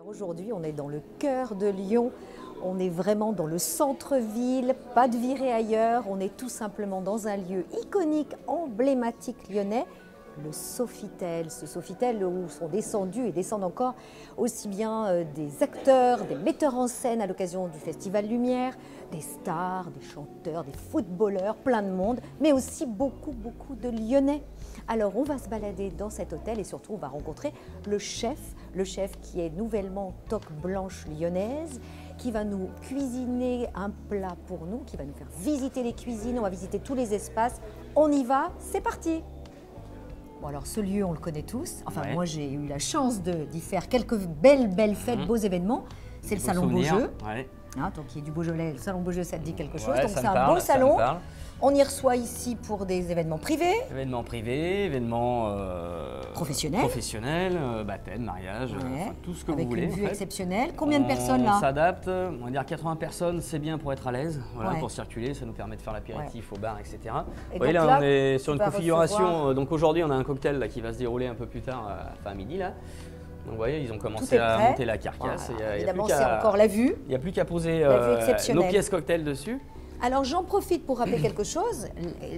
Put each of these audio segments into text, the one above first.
Aujourd'hui, on est dans le cœur de Lyon, on est vraiment dans le centre-ville, pas de virée ailleurs, on est tout simplement dans un lieu iconique, emblématique lyonnais, le Sofitel. Ce Sofitel où sont descendus et descendent encore aussi bien des acteurs, des metteurs en scène à l'occasion du Festival Lumière, des stars, des chanteurs, des footballeurs, plein de monde, mais aussi beaucoup de Lyonnais. Alors on va se balader dans cet hôtel et surtout on va rencontrer le chef qui est nouvellement toque blanche lyonnaise, qui va nous cuisiner un plat pour nous, qui va nous faire visiter les cuisines, on va visiter tous les espaces. On y va, c'est parti! Bon alors ce lieu on le connaît tous, enfin ouais. Moi j'ai eu la chance d'y faire quelques belles fêtes, beaux événements. C'est le salon Beaujeu, ouais. Hein, donc qui est du Beaujolais, le salon Beaujeu ça te dit quelque chose, donc c'est un beau salon. On y reçoit ici pour des événements privés. Événements privés, événements professionnels, baptême, mariage, ouais. Enfin, tout ce que avec vous voulez. Avec une vue exceptionnelle. Combien de personnes là? On s'adapte, on va dire 80 personnes, c'est bien pour être à l'aise, voilà, ouais. Pour circuler, ça nous permet de faire l'apéritif au bar, etc. Vous voyez là, on est sur une configuration, donc aujourd'hui on a un cocktail là, qui va se dérouler un peu plus tard, enfin à midi là. Donc vous voyez, ils ont commencé à monter la carcasse. Voilà. Évidemment, c'est encore la vue. Il n'y a plus qu'à poser nos pièces cocktail dessus. Alors j'en profite pour rappeler quelque chose.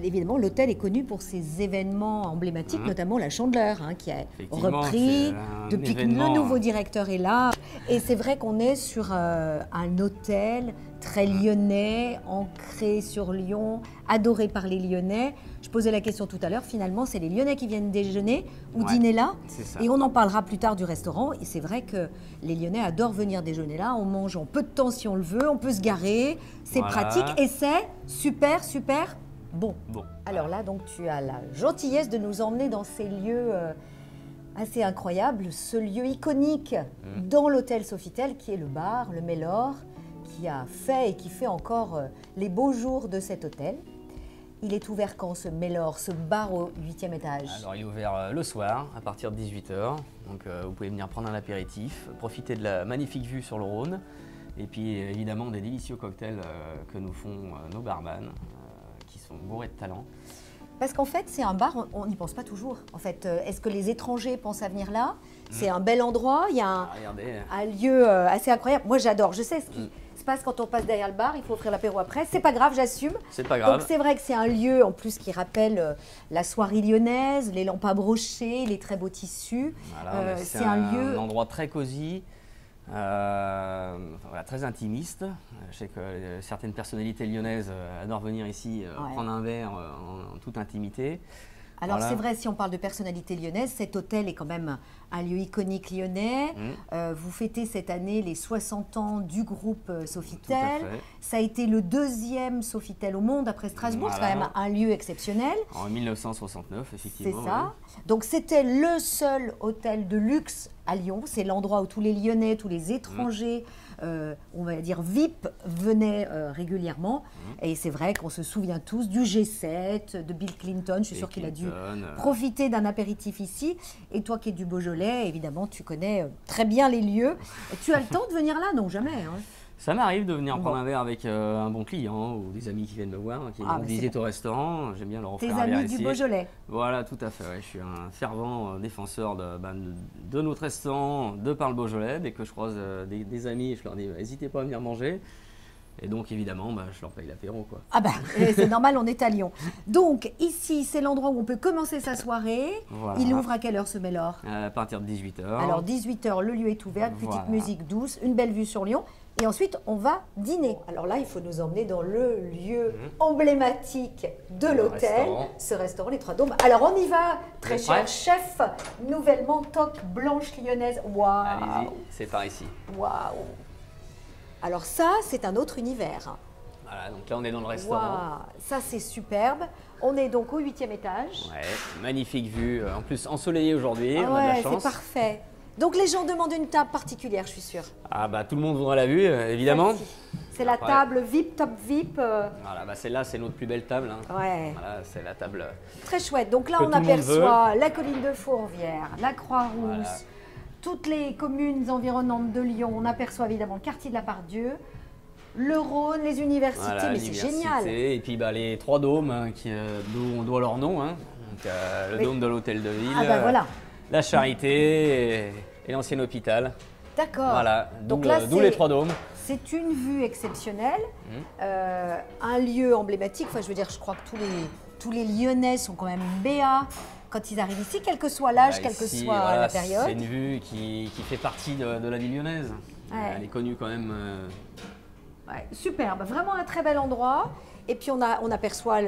Évidemment, l'hôtel est connu pour ses événements emblématiques, notamment la Chandeleur, hein, qui a repris depuis que le nouveau directeur est là. Et c'est vrai qu'on est sur un hôtel très lyonnais, ancré sur Lyon, adoré par les Lyonnais. Je posais la question tout à l'heure, finalement, c'est les Lyonnais qui viennent déjeuner ou dîner là. Et on en parlera plus tard du restaurant. Et c'est vrai que les Lyonnais adorent venir déjeuner là. On mange en peu de temps si on le veut, on peut se garer, c'est pratique et c'est super bon. Alors là, donc, tu as la gentillesse de nous emmener dans ces lieux assez incroyables, ce lieu iconique dans l'hôtel Sofitel qui est le bar, le Mélor, qui a fait et qui fait encore les beaux jours de cet hôtel. Il est ouvert quand ce Mélor, ce bar au 8e étage? Alors il est ouvert le soir à partir de 18 h. Donc vous pouvez venir prendre un apéritif, profiter de la magnifique vue sur le Rhône et puis évidemment des délicieux cocktails que nous font nos barman qui sont bourrés de talent. Parce qu'en fait, c'est un bar, on n'y pense pas toujours. En fait, est-ce que les étrangers pensent à venir là? C'est un bel endroit, il y a un lieu assez incroyable. Moi, j'adore. Je sais ce qui se passe quand on passe derrière le bar. Il faut offrir l'apéro après. C'est pas grave, j'assume. C'est pas grave. Donc, c'est vrai que c'est un lieu, en plus, qui rappelle la soirée lyonnaise, les lampes à brocher, les très beaux tissus. Voilà, c'est un endroit très cosy. Voilà, très intimiste. Je sais que certaines personnalités lyonnaises adorent venir ici prendre un verre en toute intimité. Alors c'est vrai, si on parle de personnalité lyonnaise, cet hôtel est quand même un lieu iconique lyonnais. Vous fêtez cette année les 60 ans du groupe Sofitel. Ça a été le 2e Sofitel au monde après Strasbourg. C'est quand même un lieu exceptionnel. En 1969, effectivement. C'est ça. Donc c'était le seul hôtel de luxe à Lyon. C'est l'endroit où tous les Lyonnais, tous les étrangers, on va dire VIP, venaient régulièrement. Et c'est vrai qu'on se souvient tous du G7, de Bill Clinton. Je suis sûre qu'il a dû profiter d'un apéritif ici. Et toi qui es du Beaujolais, évidemment, tu connais très bien les lieux. Et tu as le temps de venir là? Non, jamais. Hein. Ça m'arrive de venir prendre un verre avec un bon client ou des amis qui viennent me voir, qui me visitent au restaurant. J'aime bien leur offrir un verre ici. Tes amis du Beaujolais? Voilà, tout à fait. Ouais. Je suis un fervent défenseur de notre restaurant, de par le Beaujolais. Dès que je croise des amis, je leur dis n'hésitez pas à venir manger. Et donc, évidemment, je leur paye l'apéro, quoi. Ah c'est normal, on est à Lyon. Donc, ici, c'est l'endroit où on peut commencer sa soirée. Voilà. Il ouvre à quelle heure ce Mélor? À partir de 18 h. Alors, 18 h, le lieu est ouvert, petite musique douce, une belle vue sur Lyon. Et ensuite, on va dîner. Alors là, il faut nous emmener dans le lieu emblématique de l'hôtel, ce restaurant, les Trois Dômes. Alors, on y va, très cher chef, nouvellement toque blanche lyonnaise. Waouh! Allez-y, c'est par ici. Waouh! Alors ça, c'est un autre univers. Voilà, donc là on est dans le restaurant. Wow, ça c'est superbe. On est donc au 8e étage. Ouais, magnifique vue, en plus ensoleillé aujourd'hui, on a de la chance. C'est parfait. Donc les gens demandent une table particulière, je suis sûre. Ah tout le monde voudra la vue, évidemment. C'est la table VIP, top VIP. Voilà, celle-là c'est notre plus belle table. Hein. Ouais. Voilà, c'est la table. Très chouette. Donc là on aperçoit la colline de Fourvière, la Croix-Rousse. Voilà. Toutes les communes environnantes de Lyon, on aperçoit évidemment le quartier de la Part-Dieu, le Rhône, les universités, mais c'est génial. Et puis les Trois Dômes, d'où on doit leur nom, hein. Donc, le dôme de l'hôtel de ville, voilà. la Charité et l'ancien hôpital. D'accord. Voilà, d'où les 3 dômes. C'est une vue exceptionnelle, un lieu emblématique. Enfin, je veux dire, je crois que tous les Lyonnais sont quand même béats quand ils arrivent ici, quel que soit l'âge, quelle que soit la période. C'est une vue qui fait partie de la ville lyonnaise. Ouais. Elle est connue quand même. Ouais, superbe, vraiment un très bel endroit. Et puis on aperçoit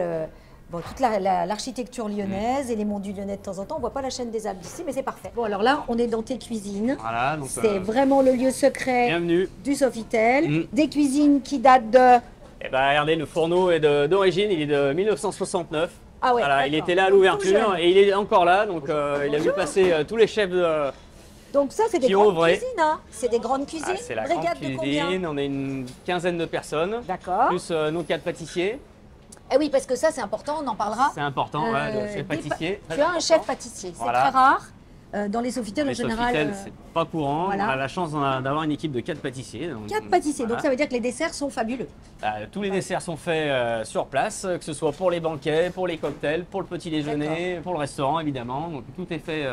toute l'architecture lyonnaise et les monts du Lyonnais de temps en temps. On ne voit pas la chaîne des Alpes d'ici, mais c'est parfait. Bon, alors là, on est dans tes cuisines. Voilà, c'est vraiment le lieu secret bienvenue. Du Sofitel. Des cuisines qui datent de... Eh ben, regardez, le fourneau est d'origine, il est de 1969. Ah ouais, voilà, il était là à l'ouverture et il est encore là. Donc il a vu passer tous les chefs de... Donc ça, c'est des grandes cuisines, hein. C'est des grandes cuisines. C'est la grande cuisine, on est une quinzaine de personnes. D'accord. Plus nos 4 pâtissiers. Eh oui, parce que ça, c'est important, on en parlera. C'est important, le chef pâtissier. Tu as un chef pâtissier, c'est très rare. Dans les Sofitel, en général. Les Sofitel, c'est pas courant. Voilà. On a la chance d'avoir une équipe de 4 pâtissiers. 4 pâtissiers, donc ça veut dire que les desserts sont fabuleux. Tous les desserts sont faits sur place, que ce soit pour les banquets, pour les cocktails, pour le petit déjeuner, pour le restaurant évidemment. Donc tout est fait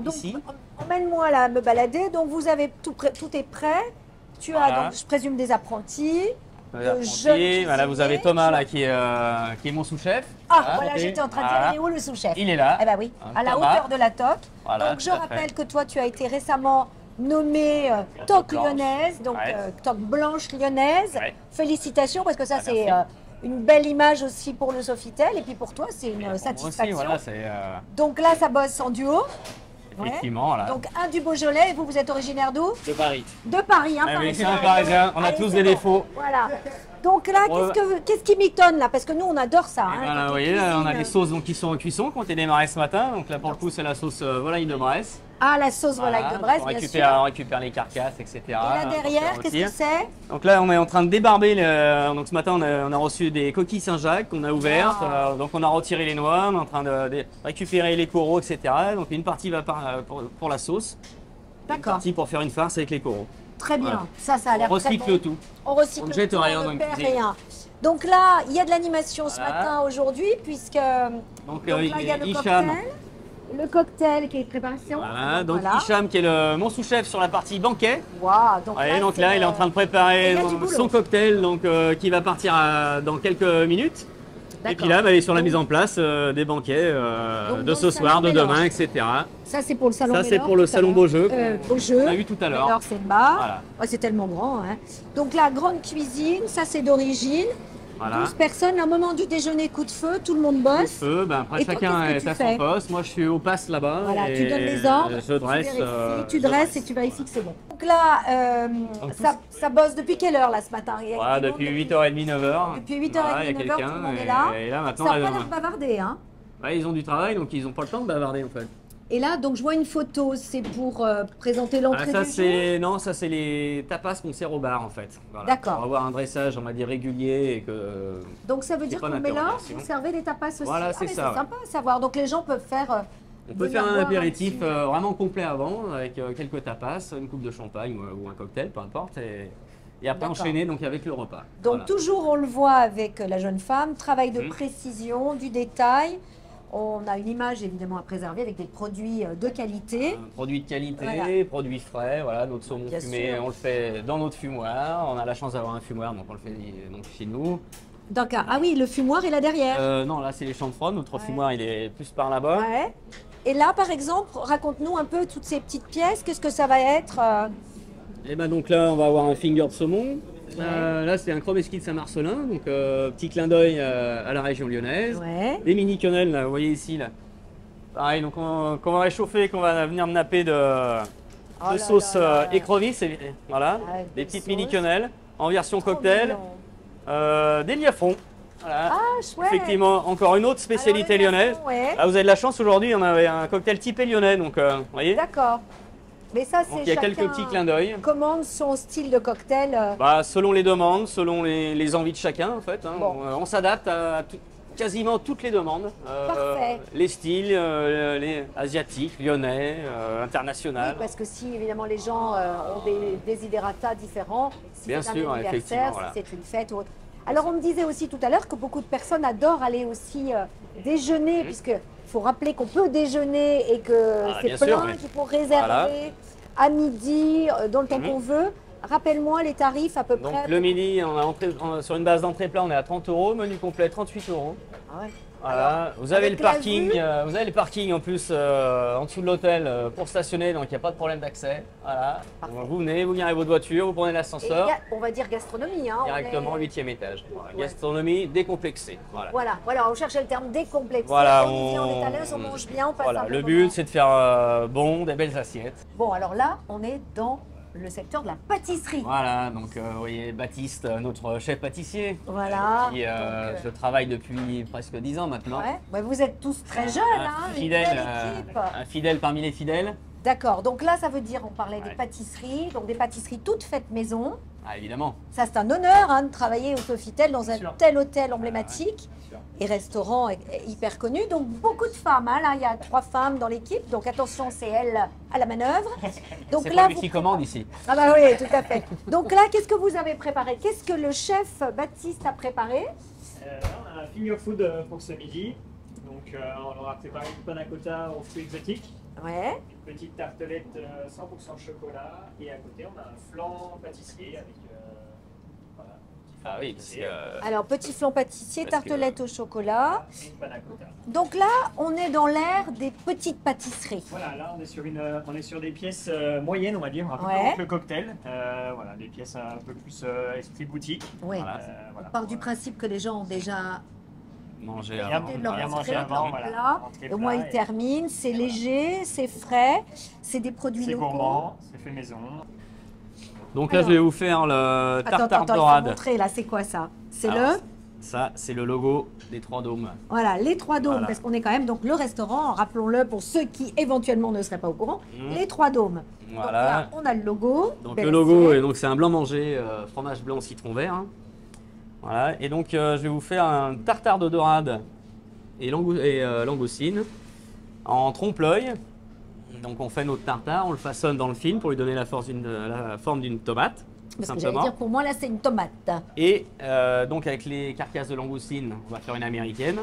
ici. Emmène-moi là me balader. Donc vous avez tout est prêt. Tu as donc, je présume, des apprentis. Voilà, vous avez Thomas là qui est mon sous-chef. Ah voilà, j'étais en train de dire, il est où le sous-chef? Il est là. Eh ben oui, à la hauteur de la toque. Voilà, donc je rappelle que toi tu as été récemment nommée toque lyonnaise, donc toque blanche lyonnaise. Ouais. Félicitations parce que ça c'est une belle image aussi pour le Sofitel et puis pour toi c'est une satisfaction. Aussi, voilà, donc là ça bosse en duo. Effectivement, voilà. Donc un du Beaujolais, et vous êtes originaire d'où? De Paris. De Paris, hein, oui, c'est un Parisien, on a tous des défauts. Voilà. Donc là, qu'est-ce qui m'étonne là? Parce que nous, on adore ça. Voilà, vous voyez, là, on a des sauces qui sont en cuisson, qui ont été démarrées ce matin. Donc là, pour le coup, c'est la sauce volaille de Bresse. Ah, la sauce volaille de Bresse, bien sûr. On récupère les carcasses, etc. Et là derrière, qu'est-ce que c'est? Donc là, on est en train de débarber. Donc ce matin, on a reçu des coquilles Saint-Jacques qu'on a ouvertes. Donc on a retiré les noix, on est en train de récupérer les coraux, etc. Donc une partie va pour la sauce. D'accord. Une partie pour faire une farce avec les coraux. Très bien, voilà. Ça a l'air très bon. On recycle tout. On recycle jette tout, rien on ne perd rien. Donc là, il y a de l'animation ce matin, aujourd'hui, puisque donc là, il y a le cocktail. Le cocktail qui est préparation. Voilà, donc Hicham qui est mon sous-chef sur la partie banquet. Wow, donc là, il est en train de préparer son cocktail qui va partir dans quelques minutes. Et puis là, il est sur la mise en place des banquets de ce soir, de demain, etc. Ça, c'est pour le salon. Ça, c'est pour le salon Beaujeu. On a vu tout à l'heure. Alors, c'est bas. Voilà. Ouais, c'est tellement grand. Hein. Donc, la grande cuisine, ça, c'est d'origine. Voilà. 12 personnes, au moment du déjeuner, coup de feu, tout le monde bosse. Coup de feu, après chacun est à son poste. Moi, je suis au passe là-bas. Voilà, tu donnes les ordres, je dresse, tu dresses et tu vérifies que c'est bon. Donc là, ça bosse depuis quelle heure là ce matin? Voilà, depuis 8h30, 9h. Depuis 8h30, 9h, tout le monde est là. Et là maintenant, ça n'a pas l'air de bavarder, hein? Ouais, ils ont du travail, donc ils n'ont pas le temps de bavarder en fait. Et là, donc je vois une photo, c'est pour présenter l'entrée du jour? Non, ça c'est les tapas qu'on sert au bar en fait. Voilà. D'accord. Pour avoir un dressage, on va dire, régulier et que... Donc ça veut dire qu'on met là, vous servez des tapas aussi? Voilà, c'est ça. C'est sympa à savoir, donc les gens peuvent faire... On peut faire un apéritif vraiment complet avant, avec quelques tapas, une coupe de champagne ou un cocktail, peu importe. Et après enchaîner donc avec le repas. Donc toujours on le voit avec la jeune femme, travail de précision, du détail. On a une image évidemment à préserver avec des produits de qualité. Produits de qualité, produits frais, voilà, notre saumon fumé, on le fait dans notre fumoir. On a la chance d'avoir un fumoir, donc on le fait donc chez nous. D'accord. Ah oui, le fumoir est là derrière. Non, là c'est les champs de froid, notre fumoir il est plus par là-bas. Ouais. Et là par exemple, raconte-nous un peu toutes ces petites pièces, qu'est-ce que ça va être? Et ben donc là on va avoir un finger de saumon. Là, c'est un chromesquis de Saint-Marcelin, donc petit clin d'œil à la région lyonnaise. Ouais. Des mini quenelles, là, vous voyez ici, là. Pareil, donc qu'on va réchauffer, qu'on va venir napper de sauce écrevisse, voilà. Des petites mini quenelles en version cocktail. Des liafrons. Voilà. Ah, chouette. Effectivement, encore une autre spécialité lyonnaise. Là, vous avez de la chance, aujourd'hui, on avait un cocktail typé lyonnais, donc vous voyez. D'accord. Mais ça, c'est il y a quelques petits clins d'œil. Commande son style de cocktail. Selon les demandes, selon les envies de chacun, en fait. Hein. Bon. On s'adapte à quasiment toutes les demandes. Parfait. Les styles, les asiatiques, lyonnais, internationaux. Oui, parce que si évidemment les gens ont des desiderata différents, si bien c'est sûr, un anniversaire, voilà. si c'est une fête ou autre. Alors on me disait aussi tout à l'heure que beaucoup de personnes adorent aller aussi déjeuner, puisque il faut rappeler qu'on peut déjeuner et que c'est plein qu'il faut réserver. Voilà. à midi, dans le temps qu'on veut. Rappelle-moi les tarifs à peu près. Donc le midi, sur une base d'entrée plat, on est à 30 €, menu complet 38 €. Ah ouais. Voilà. Alors, vous avez le parking, en plus en dessous de l'hôtel pour stationner, donc il n'y a pas de problème d'accès. Voilà. Donc, vous venez, vous garez votre voiture, vous prenez l'ascenseur. On va dire gastronomie. Hein, directement au 8e étage. Ouais. Gastronomie décomplexée. Voilà, on cherchait le terme décomplexé. Voilà, on est à l'aise, on mange bien, on passe un bon le but, c'est de faire des belles assiettes. Bon, alors là, on est dans le secteur de la pâtisserie. Voilà, donc vous voyez Baptiste, notre chef pâtissier. Voilà. Qui, je travaille depuis presque 10 ans maintenant. Ouais, vous êtes tous très jeunes, un fidèle parmi les fidèles. D'accord, donc là ça veut dire, on parlait des pâtisseries, donc des pâtisseries toutes faites maison. Ah évidemment. Ça c'est un honneur de travailler au Sofitel dans un tel hôtel emblématique et restaurant hyper connu. Donc beaucoup de femmes, là il y a 3 femmes dans l'équipe, donc attention c'est elle à la manœuvre. C'est pas lui qui commande ici. Ah bah oui, tout à fait. Donc là qu'est-ce que vous avez préparé? Qu'est-ce que le chef Baptiste a préparé? On a un finger food pour ce midi. Donc on aura préparé une panna cotta aux fruits exotiques. Ouais. Une petite tartelette 100% chocolat. Et à côté, on a un flan pâtissier avec. Voilà, ah oui, parce que. Alors, petit flan pâtissier, tartelette au chocolat. Et une panna cotta. Donc là, on est dans l'ère des petites pâtisseries. Voilà, là, on est sur des pièces moyennes, on va dire, un peu comme le cocktail. Voilà, des pièces un peu plus esprit boutique. Oui. Voilà, on part du principe que les gens ont déjà manger avant, voilà. Au moins ils terminent, c'est léger, c'est frais, c'est des produits locaux. C'est gourmand, c'est fait maison. Donc là, je vais vous faire le tartare dorade. Il faut montrer là, c'est quoi ça? C'est Ça, c'est le logo des 3 dômes. Voilà, les 3 dômes, parce qu'on est quand même donc le restaurant, rappelons-le pour ceux qui éventuellement ne seraient pas au courant, les 3 dômes. Voilà. Donc là, on a le logo. Donc le logo, c'est un blanc manger, fromage blanc citron vert. Voilà, et donc je vais vous faire un tartare de dorade et langoustine en trompe-l'œil. Donc on fait notre tartare, on le façonne dans le film pour lui donner la forme d'une tomate. Parce que j'allais dire, pour moi là c'est une tomate. Et donc avec les carcasses de langoustine, on va faire une américaine.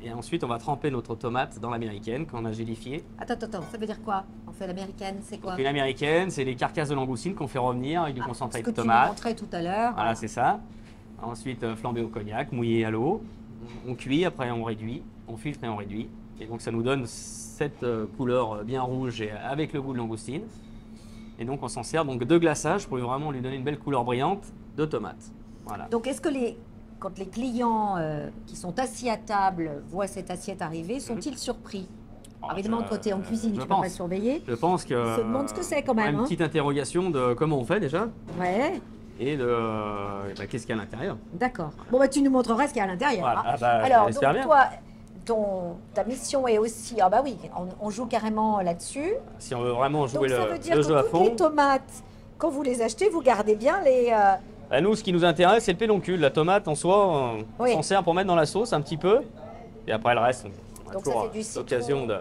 Et ensuite on va tremper notre tomate dans l'américaine qu'on a gélifiée. Attends, ça veut dire quoi? On fait l'américaine, c'est quoi? Donc une américaine, c'est les carcasses de langoustine qu'on fait revenir avec du concentré de tomate. Ce que tu montrais tout à l'heure. Voilà, c'est ça. Ensuite, flambé au cognac, mouillé à l'eau. On cuit, après on réduit, on filtre et on réduit. Et donc ça nous donne cette couleur bien rouge et avec le goût de langoustine. Et donc on s'en sert donc de glaçage pour vraiment lui donner une belle couleur brillante de tomate. Voilà. Donc est-ce que quand les clients qui sont assis à table voient cette assiette arriver, sont-ils surpris? Évidemment, quand tu es en cuisine, tu ne peux pas surveiller. Je pense que. Ils se demandent ce que c'est quand même. Une petite interrogation de comment on fait déjà. Ouais. Et de qu'est-ce qu'il y a à l'intérieur. D'accord. Bon, tu nous montreras ce qu'il y a à l'intérieur. Voilà. Alors, donc toi, ta mission est aussi... Ah bah oui, on joue carrément là-dessus. Si on veut vraiment jouer le jeu à fond. Donc ça veut dire que toutes les tomates, quand vous les achetez, vous gardez bien les... Nous, ce qui nous intéresse, c'est le pédoncule. La tomate, en soi, on s'en sert pour mettre dans la sauce un petit peu. Et après, le reste, on a toujours l'occasion de...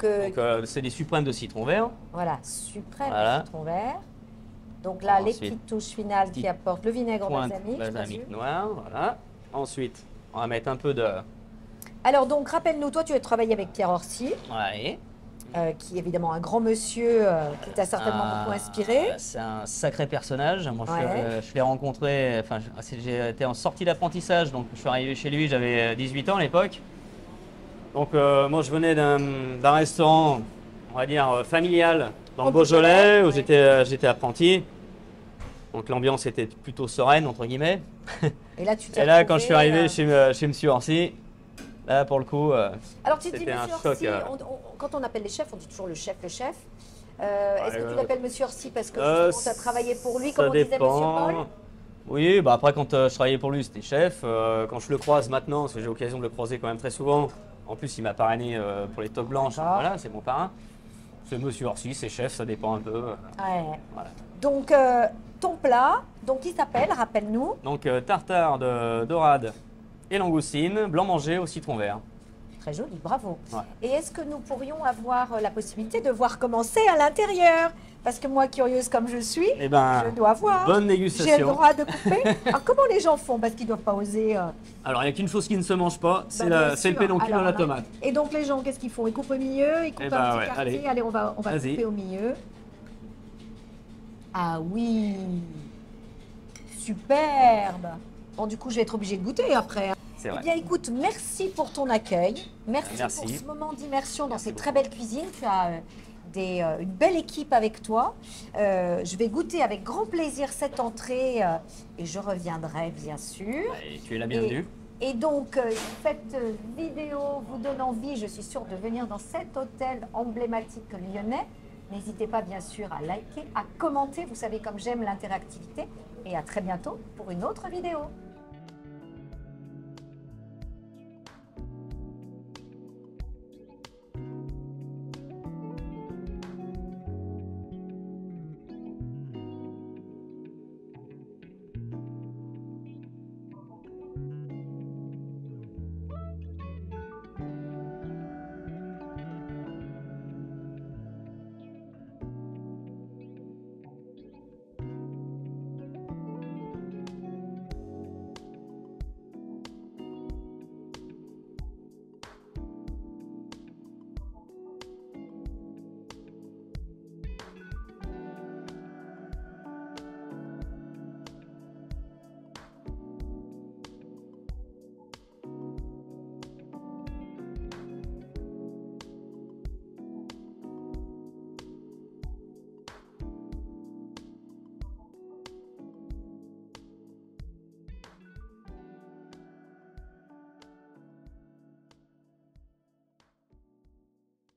Donc, c'est des suprêmes de citron vert. Voilà, suprêmes de citron vert. Donc là, les petites touches finales qui apportent le vinaigre balsamique noir, voilà. Ensuite, on va mettre un peu de... Alors donc, rappelle-nous, toi, tu as travaillé avec Pierre Orsi, qui est évidemment un grand monsieur qui t'a certainement beaucoup inspiré. C'est un sacré personnage. Moi, je l'ai rencontré, enfin, j'ai été en sortie d'apprentissage, donc je suis arrivé chez lui, j'avais 18 ans à l'époque. Donc moi, je venais d'un restaurant, on va dire, familial, dans le Beaujolais, où j'étais apprenti. Donc l'ambiance était plutôt sereine, entre guillemets. Et là, quand je suis arrivé chez M. Orsi, là, pour le coup, alors tu dis M. Orsi, quand on appelle les chefs, on dit toujours le chef. Est-ce que tu l'appelles M. Orsi parce que tu as travaillé pour lui, comme on disait M. Paul? Oui, bah après quand je travaillais pour lui, c'était chef. Quand je le croise maintenant, parce que j'ai l'occasion de le croiser quand même très souvent, en plus il m'a parrainé pour les toques blanches, voilà, c'est mon parrain. C'est Monsieur Orsi, c'est chef, ça dépend un peu. Voilà. Donc, ton plat, donc il s'appelle, rappelle-nous. Donc, tartare de dorade et langoustine, blanc manger au citron vert. Très joli, bravo. Et est-ce que nous pourrions avoir la possibilité de voir comment c'est à l'intérieur? Parce que moi, curieuse comme je suis, je dois voir. Bonne dégustation. J'ai le droit de couper. Alors, comment les gens font? Parce qu'ils ne doivent pas oser. Alors, il n'y a qu'une chose qui ne se mange pas, c'est le pédoncule dans la tomate. Et donc, les gens, qu'est-ce qu'ils font? Ils coupent au milieu, ils coupent un petit quartier. Allez, on va couper au milieu. Ah oui, superbe. Bon, du coup, je vais être obligée de goûter après. C'est vrai. Eh bien, écoute, merci pour ton accueil. Merci. Pour ce moment d'immersion dans cette très belle cuisine. Tu as une belle équipe avec toi. Je vais goûter avec grand plaisir cette entrée et je reviendrai, bien sûr. Et tu es la bienvenue. Et donc, cette vidéo vous donne envie, je suis sûre, de venir dans cet hôtel emblématique lyonnais. N'hésitez pas, bien sûr, à liker, à commenter. Vous savez comme j'aime l'interactivité. Et à très bientôt pour une autre vidéo.